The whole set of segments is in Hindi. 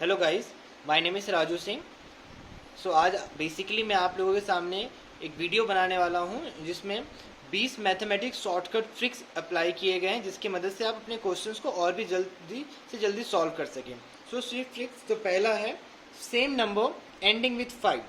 Hello guys, my name is Raju Singh. So आज बेसिकली मैं आप लोगों के सामने एक वीडियो बनाने वाला हूं जिसमें 20 मैथमेटिक्स शॉर्टकट ट्रिक्स अप्लाई किए गए हैं जिसकी मदद से आप अपने क्वेश्चंस को और भी जल्दी से जल्दी सॉल्व कर सकें। सो ट्रिक्स तो पहला है सेम नंबर एंडिंग विथ 5।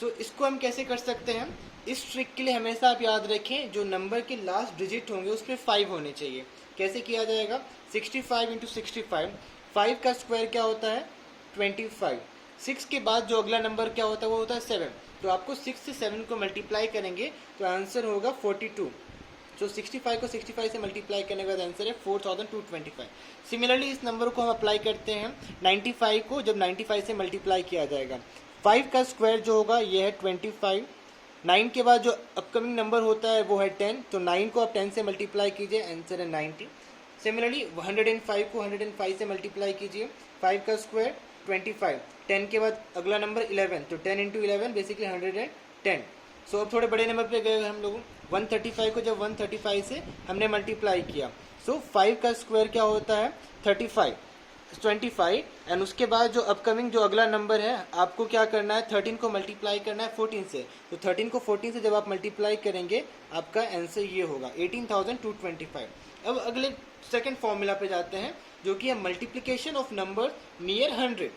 सो इसको हम कैसे कर सकते हैं? इस ट्रिक के लिए हमेशा आप याद रखें जो नंबर के लास्ट डिजिट होंगे उस पर 5 होने चाहिए। कैसे किया जाएगा? 65 इंटू 65। 5 का स्क्वायर क्या होता है? 25। 6 के बाद जो अगला नंबर क्या होता है वो होता है 7। तो आपको 6 से 7 को मल्टीप्लाई करेंगे तो आंसर होगा 42। तो 65 को 65 से मल्टीप्लाई करने के बाद आंसर है 4225। सिमिलरली इस नंबर को हम अप्लाई करते हैं 95 को, जब 95 से मल्टीप्लाई किया जाएगा। 5 का स्क्वायर जो होगा ये है 25। 9 के बाद जो अपकमिंग नंबर होता है वो है 10, तो 9 को आप 10 से मल्टीप्लाई कीजिए, आंसर है 90। सिमिलरली 105 को 105 से मल्टीप्लाई कीजिए। 5 का स्क्वायर 25। 10 के बाद अगला नंबर 11, तो 10 इंटू 11 बेसिकली 110। सो अब थोड़े बड़े नंबर पे गए हम लोग। 135 को जब 135 से हमने मल्टीप्लाई किया, सो 5 का स्क्वायर क्या होता है? 35 25। एंड उसके बाद जो अपकमिंग जो अगला नंबर है आपको क्या करना है? 13 को मल्टीप्लाई करना है 14 से। तो 13 को 14 से जब आप मल्टीप्लाई करेंगे आपका आंसर ये होगा 18,225। अब अगले सेकंड फॉर्मूला पे जाते हैं जो कि है मल्टीप्लिकेशन ऑफ नंबर नियर 100।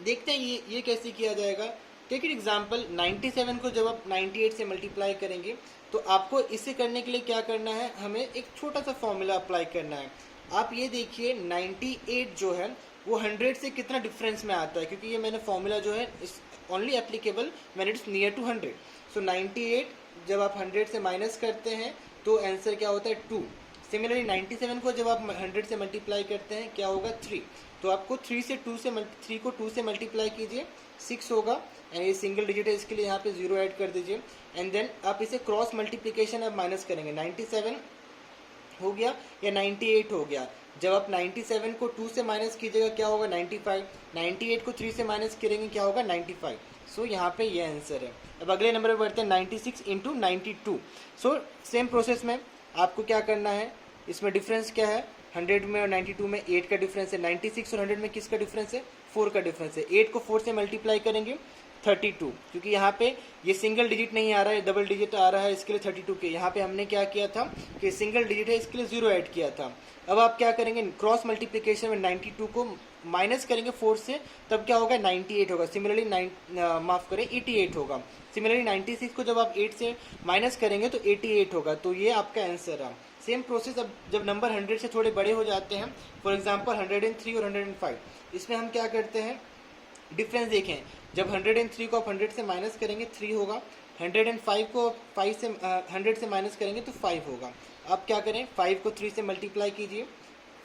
देखते हैं ये कैसे किया जाएगा। टेक इट एग्जाम्पल, 97 को जब आप 98 से मल्टीप्लाई करेंगे तो आपको इसे करने के लिए क्या करना है? हमें एक छोटा सा फॉर्मूला अप्लाई करना है। आप ये देखिए 98 जो है वो 100 से कितना डिफरेंस में आता है, क्योंकि ये मैंने फॉर्मूला जो है is only applicable when it's near to 100। So 98 जब आप 100 से माइनस करते हैं तो आंसर क्या होता है? 2। सिमिलरली 97 को जब आप 100 से मल्टीप्लाई करते हैं क्या होगा? 3। तो आपको 3 को 2 से मल्टीप्लाई कीजिए, 6 होगा। एंड ये सिंगल डिजिट है इसके लिए यहाँ पे 0 ऐड कर दीजिए। एंड देन आप इसे क्रॉस मल्टीप्लिकेशन अब माइनस करेंगे। 97 हो गया या 98 हो गया। जब आप 97 को 2 से माइनस कीजिएगा क्या होगा? 95। 98 को 3 से माइनस करेंगे क्या होगा? 95। सो यहाँ पे ये आंसर है। अब अगले नंबर पे बढ़ते हैं 96 इंटू 92। सो सेम प्रोसेस में आपको क्या करना है? इसमें डिफरेंस क्या है? 100 में और 92 में 8 का डिफरेंस है। 96 और 100 में किसका डिफरेंस है? 4 का डिफरेंस है। 8 को 4 से मल्टीप्लाई करेंगे 32, क्योंकि यहाँ पे ये सिंगल डिजिट नहीं आ रहा है, डबल डिजिट आ रहा है, इसके लिए 32 के यहाँ पे हमने क्या किया था कि सिंगल डिजिट है इसके लिए 0 ऐड किया था। अब आप क्या करेंगे? क्रॉस मल्टीप्लिकेशन में 92 को माइनस करेंगे 4 से, तब क्या होगा? 98 होगा। सिमिलरली 88 होगा। सिमिलरली 96 को जब आप 8 से माइनस करेंगे तो 88 होगा। तो ये आपका आंसर है। सेम प्रोसेस अब जब नंबर 100 से थोड़े बड़े हो जाते हैं, फॉर एग्जाम्पल 103 और 105, इसमें हम क्या करते हैं? डिफरेंस देखें, जब 103 को आप 100 से माइनस करेंगे 3 होगा। 105 को 5 से 100 से माइनस करेंगे तो 5 होगा। आप क्या करें? 5 को 3 से मल्टीप्लाई कीजिए,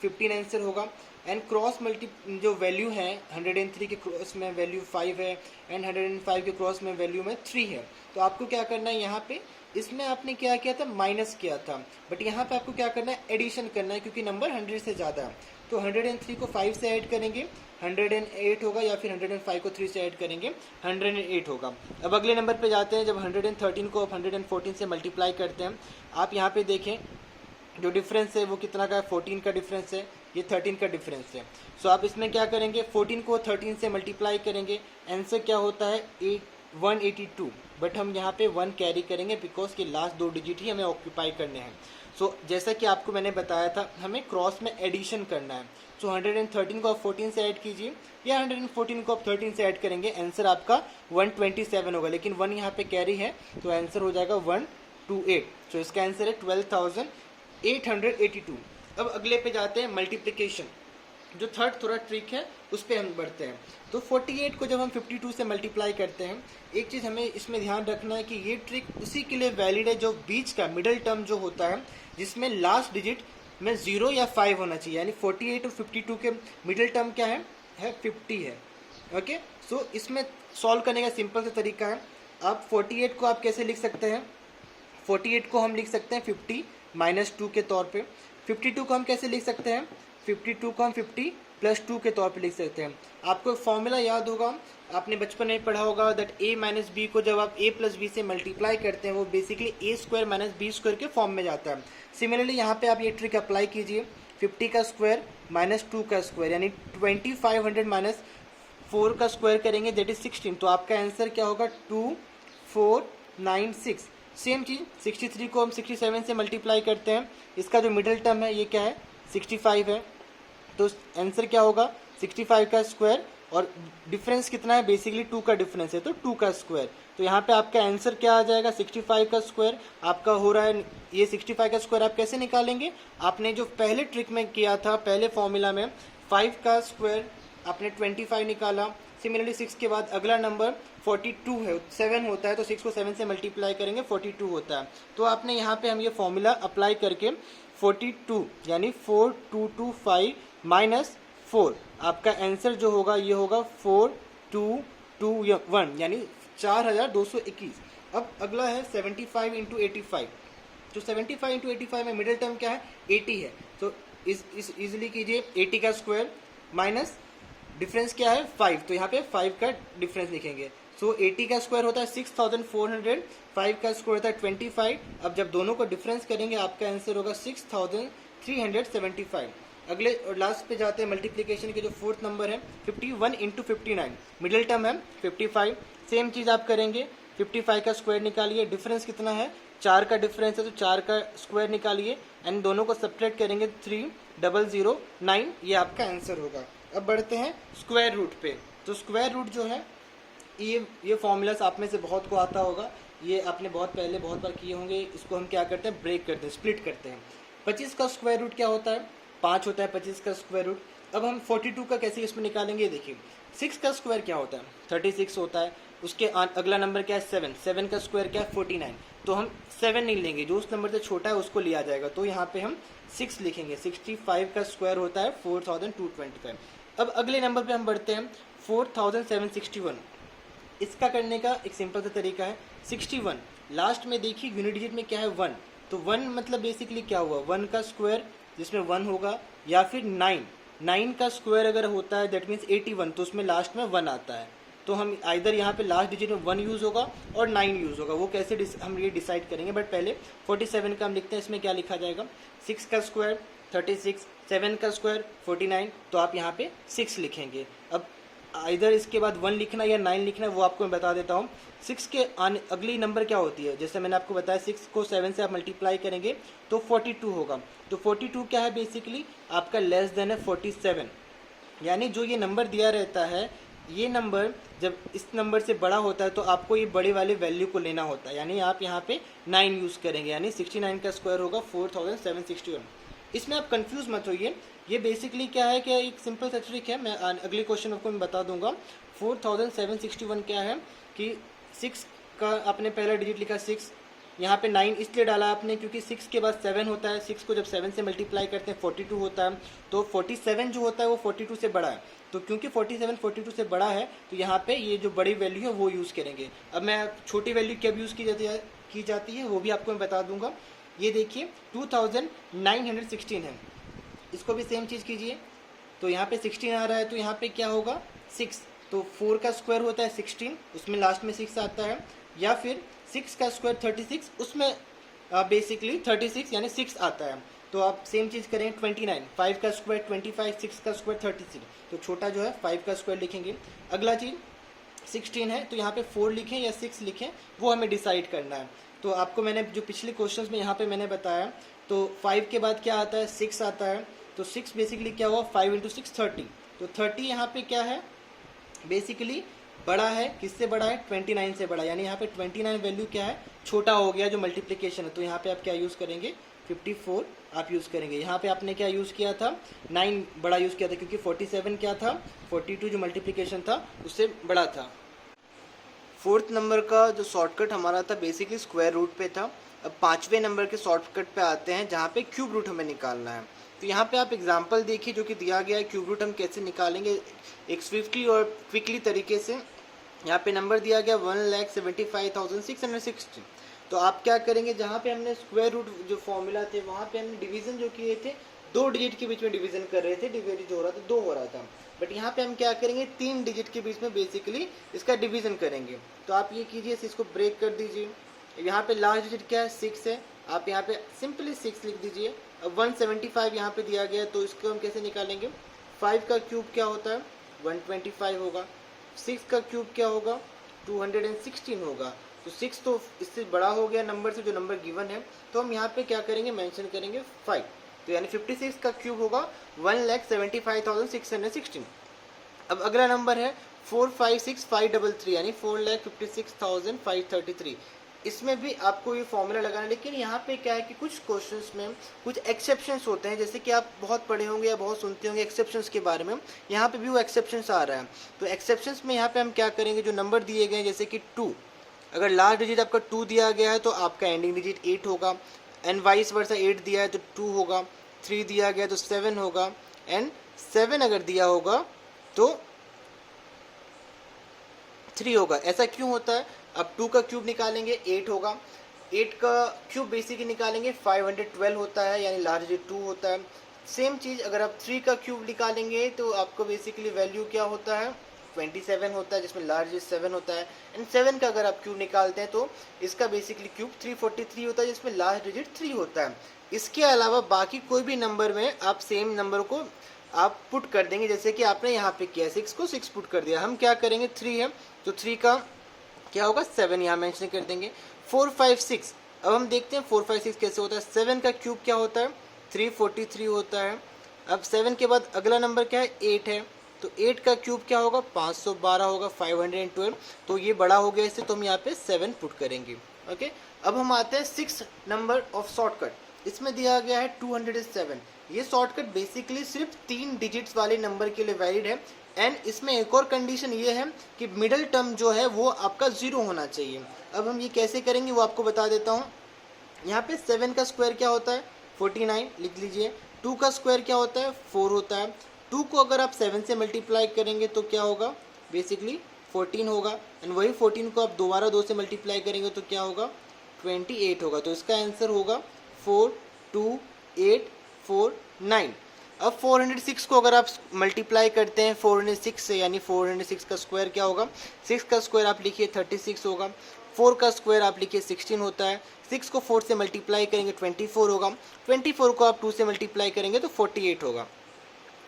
15 आंसर होगा। एंड क्रॉस मल्टी जो वैल्यू है 103 के क्रॉस में वैल्यू 5 है एंड 105 के क्रॉस में वैल्यू में 3 है। तो आपको क्या करना है? यहाँ पे इसमें आपने क्या किया था? माइनस किया था, बट यहाँ पे आपको क्या करना है? एडिशन करना है, क्योंकि नंबर 100 से ज़्यादा है। तो 103 को 5 से ऐड करेंगे 108 होगा, या फिर 105 को 3 से ऐड करेंगे 108 होगा। अब अगले नंबर पे जाते हैं। जब 113 को आप 114 से मल्टीप्लाई करते हैं, आप यहाँ पे देखें जो डिफरेंस है वो कितना का है? 14 का डिफरेंस है, ये 13 का डिफरेंस है। सो आप इसमें क्या करेंगे? 14 को 13 से मल्टीप्लाई करेंगे, आंसर क्या होता है? 182। बट हम यहाँ पे 1 कैरी करेंगे बिकॉज के लास्ट 2 डिजिट ही हमें ऑक्यूपाई करने हैं। सो जैसा कि आपको मैंने बताया था हमें क्रॉस में एडिशन करना है। सो 113 को आप 14 से ऐड कीजिए या 114 को आप 13 से ऐड करेंगे, आंसर आपका 127 होगा। लेकिन 1 यहाँ पे कैरी है तो आंसर हो जाएगा 128। सो इसका आंसर है 12,882। अब अगले पे जाते हैं मल्टीप्लिकेशन। जो थर्ड थोड़ा ट्रिक है उस पर हम बढ़ते हैं। तो 48 को जब हम 52 से मल्टीप्लाई करते हैं, एक चीज़ हमें इसमें ध्यान रखना है कि ये ट्रिक उसी के लिए वैलिड है जो बीच का मिडल टर्म जो होता है, जिसमें लास्ट डिजिट में 0 या 5 होना चाहिए। यानी 48 और 52 के मिडल टर्म क्या है? 50 है। ओके, सो इसमें सॉल्व करने का सिंपल सा तरीका है। आप 48 को आप कैसे लिख सकते हैं? 48 को हम लिख सकते हैं 50 माइनस 2 के तौर पे। 52 को हम कैसे लिख सकते हैं? 52 को हम 50 प्लस 2 के तौर पे लिख सकते हैं। आपको एक फॉर्मूला याद होगा, आपने बचपन में पढ़ा होगा, दैट a माइनस बी को जब आप a प्लस बी से मल्टीप्लाई करते हैं वो basically a square minus B square के फॉर्म में जाता है। सिमिलरली यहाँ पे आप ये ट्रिक अप्लाई कीजिए। 50 का स्क्वायर माइनस 2 का स्क्वायर यानी 2500 माइनस 4 का स्क्वायर करेंगे दैट इज 16, तो आपका आंसर क्या होगा 2496। सेम चीज 63 को हम 67 से मल्टीप्लाई करते हैं, इसका जो मिडिल टर्म है ये क्या है 65 है, तो आंसर क्या होगा 65 का स्क्वायर, और डिफरेंस कितना है बेसिकली 2 का डिफरेंस है तो 2 का स्क्वायर। तो यहाँ पे आपका आंसर क्या आ जाएगा 65 का स्क्वायर आपका हो रहा है। ये 65 का स्क्वायर आप कैसे निकालेंगे, आपने जो पहले ट्रिक में किया था पहले फॉर्मूला में 5 का स्क्वायर आपने 25 निकाला, सिमिलरली 6 के बाद अगला नंबर 42 है, 7 होता है तो 6 को 7 से मल्टीप्लाई करेंगे 42 होता है। तो आपने यहाँ पे हम ये फॉर्मूला अप्लाई करके 42 यानी 4225 माइनस 4, आपका आंसर जो होगा ये होगा 4221 यानी 4221। अब अगला है 75 इंटू 85, तो 75 इंटू 85 में मिडिल टर्म क्या है 80 है, तो इस इजिली कीजिए 80 का स्क्वायर माइनस डिफरेंस क्या है 5, तो यहाँ पे 5 का डिफरेंस लिखेंगे। सो 80 का स्क्वायर होता है 6400, 5 का स्क्वायर होता है 25। अब जब दोनों को डिफरेंस करेंगे आपका आंसर होगा 6375। अगले और लास्ट पे जाते हैं मल्टीप्लिकेशन के जो फोर्थ नंबर है 51 इंटू 59, मिडिल टर्म है 55। सेम चीज़ आप करेंगे 55 का स्क्वायर निकालिए, डिफरेंस कितना है 4 का डिफरेंस है तो 4 का स्क्वायर निकालिए एंड दोनों को सब्ट्रैक्ट करेंगे 3009, ये आपका आंसर होगा। अब बढ़ते हैं स्क्वायर रूट पे, तो स्क्वायर रूट जो है ये फॉर्मूलास आप में से बहुत को आता होगा, ये आपने बहुत बार किए होंगे। इसको हम क्या करते हैं ब्रेक करते हैं, स्प्लिट करते हैं। 25 का स्क्वायर रूट क्या होता है 5 होता है 25 का स्क्वायर रूट। अब हम 42 का कैसे इसमें निकालेंगे, देखिए 6 का स्क्वायर क्या होता है 36 होता है, उसके अगला नंबर क्या है 7 का स्क्वायर क्या है 49, तो हम 7 नहीं लेंगे, जो उस नंबर से छोटा है उसको लिया जाएगा, तो यहाँ पे हम 6 लिखेंगे। 65 का स्क्वायर होता है 4225। अब अगले नंबर पे हम बढ़ते हैं 4761। इसका करने का एक सिंपल सा तरीका है 61 लास्ट में देखिए यूनिट डिजिट में क्या है 1, तो 1 मतलब बेसिकली क्या हुआ 1 का स्क्वायर जिसमें 1 होगा, या फिर 9 का स्क्वायर अगर होता है दैट मीन्स 81, तो उसमें लास्ट में 1 आता है, तो हम आइदर यहाँ पे लास्ट डिजिट में 1 यूज़ होगा और 9 यूज़ होगा, वो कैसे हम ये डिसाइड करेंगे। बट पहले 47 का हम लिखते हैं, इसमें क्या लिखा जाएगा 6 का स्क्वायर 36, 7 का स्क्वायर 49, तो आप यहाँ पे 6 लिखेंगे। अब इधर इसके बाद 1 लिखना या 9 लिखना वो आपको मैं बता देता हूँ। 6 के अगली नंबर क्या होती है, जैसे मैंने आपको बताया 6 को 7 से आप मल्टीप्लाई करेंगे तो 42 होगा, तो 42 क्या है बेसिकली आपका लेस देन है 47, यानी जो ये नंबर दिया रहता है ये नंबर जब इस नंबर से बड़ा होता है तो आपको ये बड़े वाले वैल्यू को लेना होता है, यानी आप यहाँ पे 9 यूज़ करेंगे, यानी 69 का स्क्वायर होगा 4761। इसमें आप कंफ्यूज मत होइए, ये बेसिकली क्या है कि एक सिंपल सा ट्रिक है, मैं अगले क्वेश्चन आपको मैं बता दूंगा। 4761 क्या है कि 6 का आपने पहला डिजिट लिखा 6, यहाँ पे 9 इसलिए डाला आपने क्योंकि 6 के बाद 7 होता है, 6 को जब 7 से मल्टीप्लाई करते हैं 42 होता है, तो 47 जो होता है वो 42 से बड़ा है, तो क्योंकि 47 42 से बड़ा है तो यहाँ पे ये जो बड़ी वैल्यू है वो यूज़ करेंगे। अब मैं छोटी वैल्यू कब यूज़ की जाती है वो भी आपको मैं बता दूंगा। ये देखिए 2916 है, इसको भी सेम चीज़ कीजिए, तो यहाँ पे 16 आ रहा है तो यहाँ पे क्या होगा 6, तो 4 का स्क्वायर होता है 16, उसमें लास्ट में 6 आता है, या फिर 6 का स्क्वायर 36, उसमें बेसिकली 36 यानी 6 आता है, तो आप सेम चीज़ करें 29, 5 का स्क्वायर 25, 6 का स्क्वायर 36, तो छोटा जो है 5 का स्क्वायर लिखेंगे। अगला चीज़ 16 है तो यहाँ पे 4 लिखें या 6 लिखें वो हमें डिसाइड करना है। तो आपको मैंने जो पिछले क्वेश्चंस में यहाँ पे मैंने बताया, तो 5 के बाद क्या आता है 6 आता है, तो 6 बेसिकली क्या हुआ 5 इंटू 6 30, तो 30 यहाँ पे क्या है बेसिकली बड़ा है, किससे बड़ा है 29 से बड़ा, यानी यहाँ पे 29 वैल्यू क्या है छोटा हो गया जो मल्टीप्लिकेशन है, तो यहाँ पे आप क्या यूज़ करेंगे 54 आप यूज़ करेंगे। यहाँ पे आपने क्या यूज़ किया था 9 बड़ा यूज़ किया था क्योंकि 47 क्या था 42 जो मल्टीप्लिकेशन था उससे बड़ा था। फोर्थ नंबर का जो शॉर्टकट हमारा था बेसिकली स्क्वायर रूट पे था। अब 5वें नंबर के शॉर्टकट पे आते हैं जहाँ पे क्यूब रूट हमें निकालना है। तो यहाँ पे आप एग्जांपल देखिए जो कि दिया गया है क्यूब रूट हम कैसे निकालेंगे एक स्विफ्टली और क्विकली तरीके से। यहाँ पे नंबर दिया गया 1,75,660। तो आप क्या करेंगे जहाँ पे हमने स्क्वायर रूट जो फॉर्मूला थे वहाँ पे हमने डिवीज़न जो किए थे 2 डिजिट के बीच में डिवीज़न कर रहे थे, डिवाइड जो हो रहा था 2 हो रहा था, बट यहाँ पे हम क्या करेंगे 3 डिजिट के बीच में बेसिकली इसका डिवीज़न करेंगे। तो आप ये कीजिए इसको ब्रेक कर दीजिए, यहाँ पे लास्ट डिजिट क्या है 6 है, आप यहाँ पे सिंपली 6 लिख दीजिए। अब 175 यहाँ पे दिया गया है तो इसको हम कैसे निकालेंगे 5 का क्यूब क्या होता है 125 होगा। 6 का क्यूब क्या होगा, 216 होगा। तो 6 तो इससे बड़ा हो गया नंबर से, जो नंबर गिवन है, तो हम यहाँ पे क्या करेंगे, मेंशन करेंगे 5। तो यानी 56 का क्यूब होगा 1,75,616। अब अगला नंबर है 456,533 यानी 4,56,533। इसमें भी आपको ये फॉर्मूला लगाना है, लेकिन यहाँ पे क्या है कि कुछ क्वेश्चंस में कुछ एक्सेप्शंस होते हैं, जैसे कि आप बहुत पढ़े होंगे या बहुत सुनते होंगे एक्सेप्शंस के बारे में। यहाँ पे भी वो एक्सेप्शंस आ रहा है। तो एक्सेप्शंस में यहाँ पे हम क्या करेंगे, जो नंबर दिए गए हैं जैसे कि 2, अगर लास्ट डिजिट आपका 2 दिया गया है तो आपका एंडिंग डिजिट 8 होगा, एंड वाइस वर्सा 8 दिया है तो 2 होगा, 3 दिया गया तो 7 होगा, एंड 7 अगर दिया होगा तो 3 होगा। ऐसा क्यों होता है, अब 2 का क्यूब निकालेंगे 8 होगा, 8 का क्यूब बेसिकली निकालेंगे 512 होता है, यानी लार्ज डिजिट 2 होता है। सेम चीज़ अगर आप 3 का क्यूब निकालेंगे तो आपको बेसिकली वैल्यू क्या होता है, 27 होता है, जिसमें लार्ज डिजिट 7 होता है। एंड 7 का अगर आप क्यूब निकालते हैं तो इसका बेसिकली क्यूब 343 होता है, जिसमें लार्ज डिजिट 3 होता है। इसके अलावा बाकी कोई भी नंबर में आप सेम नंबर को आप पुट कर देंगे, जैसे कि आपने यहाँ पे किया 6 को 6 पुट कर दिया। हम क्या करेंगे, 3 है तो 3 का क्या होगा, 7 यहाँ मेंशन कर देंगे। 4 5 6, अब हम देखते हैं 4 5 6 कैसे होता है। 7 का क्यूब क्या होता है, 343 होता है। अब 7 के बाद अगला नंबर क्या है, 8 है, तो 8 का क्यूब क्या होगा, 512 होगा, 512। तो ये बड़ा हो गया इससे, तो हम यहाँ पे 7 पुट करेंगे। ओके, अब हम आते हैं 6 नंबर ऑफ शॉर्टकट। इसमें दिया गया है 207। ये शॉर्टकट बेसिकली सिर्फ 3 डिजिट्स वाले नंबर के लिए वैलिड है। एंड इसमें एक और कंडीशन ये है कि मिडल टर्म जो है वो आपका 0 होना चाहिए। अब हम ये कैसे करेंगे वो आपको बता देता हूँ। यहाँ पे 7 का स्क्वायर क्या होता है, 49 लिख लीजिए। 2 का स्क्वायर क्या होता है, 4 होता है। 2 को अगर आप 7 से मल्टीप्लाई करेंगे तो क्या होगा, बेसिकली 14 होगा। एंड वही 14 को आप दोबारा 2 से मल्टीप्लाई करेंगे तो क्या होगा, 28 होगा। तो इसका आंसर होगा 42849। अब 406 को अगर आप मल्टीप्लाई करते हैं 406 से, यानी 406 का स्क्वायर क्या होगा, 6 का स्क्वायर आप लिखिए 36 होगा, 4 का स्क्वायर आप लिखिए 16 होता है। 6 को 4 से मल्टीप्लाई करेंगे 24 होगा, 24 को आप 2 से मल्टीप्लाई करेंगे तो 48 होगा।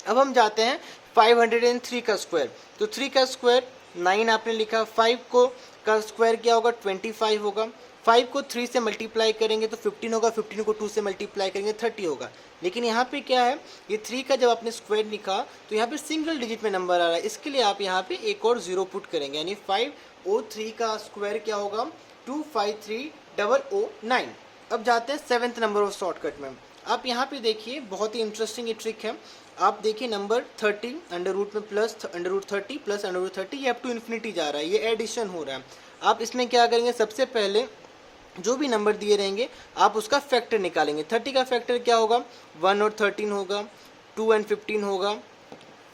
अब हम जाते हैं 503 का स्क्वायर। तो 3 का स्क्वायर 9 आपने लिखा, 5 को का स्क्वायर क्या होगा, 25 होगा। 5 को 3 से मल्टीप्लाई करेंगे तो 15 होगा, 15 को 2 से मल्टीप्लाई करेंगे 30 होगा। लेकिन यहाँ पे क्या है, ये 3 का जब आपने स्क्वायर लिखा तो यहाँ पे सिंगल डिजिट में नंबर आ रहा है, इसके लिए आप यहाँ पे एक और 0 पुट करेंगे, यानी 503 का स्क्वायर क्या होगा, 253009। अब जाते हैं 7th नंबर ऑफ शॉर्टकट में। आप यहाँ पे देखिए, बहुत ही इंटरेस्टिंग ये ट्रिक है। आप देखिए नंबर 30 अंडर रूट में plus under root 30 plus under root 30, ये अप टू इन्फिनिटी जा रहा है, ये एडिशन हो रहा है। आप इसमें क्या करेंगे, सबसे पहले जो भी नंबर दिए रहेंगे आप उसका फैक्टर निकालेंगे। 30 का फैक्टर क्या होगा, 1 और 13 होगा, 2 एंड 15 होगा,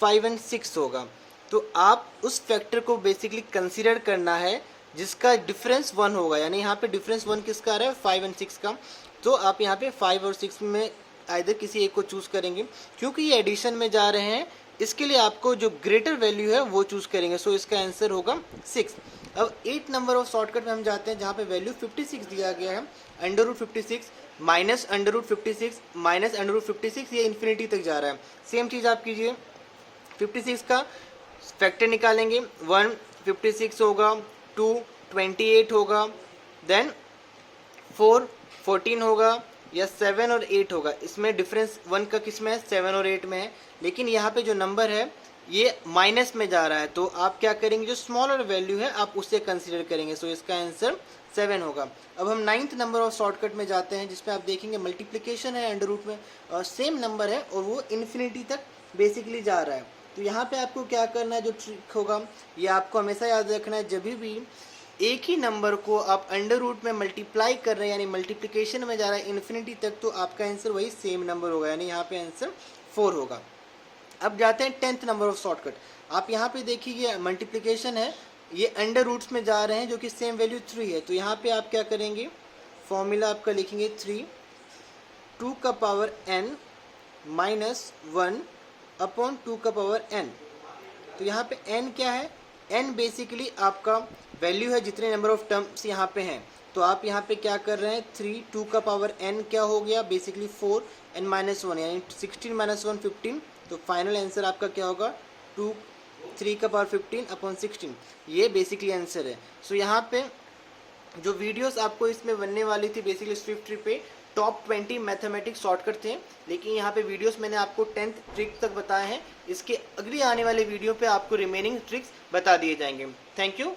5 एंड 6 होगा। तो आप उस फैक्टर को बेसिकली कंसीडर करना है जिसका डिफरेंस 1 होगा, यानी यहाँ पे डिफरेंस 1 किसका आ रहा है, 5 एंड 6 का। तो आप यहाँ पे 5 और 6 में आइदर किसी एक को चूज करेंगे, क्योंकि ये एडिशन में जा रहे हैं इसके लिए आपको जो ग्रेटर वैल्यू है वो चूज करेंगे। सो इसका आंसर होगा 6। अब 8 नंबर ऑफ शॉर्टकट में हम जाते हैं, जहाँ पे वैल्यू 56 दिया गया है। Under root 56 minus under root 56 minus under root 56, ये इन्फिनिटी तक जा रहा है। सेम चीज़ आप कीजिए, 56 का फैक्टर निकालेंगे, 1 56 होगा, 2 28 होगा, देन 4 14 होगा, या 7 और 8 होगा। इसमें डिफरेंस 1 का किस में है, 7 और 8 में है। लेकिन यहाँ पे जो नंबर है ये माइनस में जा रहा है, तो आप क्या करेंगे, जो स्मॉलर वैल्यू है आप उससे कंसीडर करेंगे। सो इसका आंसर 7 होगा। अब हम 9th नंबर ऑफ शॉर्टकट में जाते हैं, जिसमें आप देखेंगे मल्टीप्लिकेशन है अंडर रूट में, और सेम नंबर है और वो इन्फिनिटी तक बेसिकली जा रहा है। तो यहाँ पे आपको क्या करना है, जो ट्रिक होगा ये आपको हमेशा याद रखना है, जब भी एक ही नंबर को आप अंडर रूट में मल्टीप्लाई कर रहे हैं, यानी मल्टीप्लिकेशन में जा रहा है इन्फिनिटी तक, तो आपका आंसर वही सेम नंबर होगा, यानी यहाँ पे आंसर 4 होगा। अब जाते हैं 10th नंबर ऑफ शॉर्टकट। आप यहाँ पे देखिए मल्टीप्लिकेशन है, ये अंडर रूट्स में जा रहे हैं जो कि सेम वैल्यू 3 है। तो यहाँ पे आप क्या करेंगे, फॉर्मूला आपका लिखेंगे 3 2 का पावर n माइनस 1 अपॉन 2 का पावर n। तो यहाँ पे n क्या है, n बेसिकली आपका वैल्यू है जितने नंबर ऑफ टर्म्स यहाँ पे हैं। तो आप यहाँ पे क्या कर रहे हैं, 3 2 का पावर n क्या हो गया, बेसिकली 4 n माइनस 1, यानी 16 माइनस 1 15। तो फाइनल आंसर आपका क्या होगा, 2 3 का पावर 15/16, ये बेसिकली आंसर है। सो यहाँ पे जो वीडियोस आपको इसमें बनने वाली थी बेसिकली स्विफ्ट ट्री पे टॉप 20 मैथमेटिक्स शॉर्टकट थे, लेकिन यहाँ पे वीडियोस मैंने आपको 10th ट्रिक तक बताए हैं। इसके अगली आने वाले वीडियो पे आपको रिमेनिंग ट्रिक्स बता दिए जाएंगे। Thank you.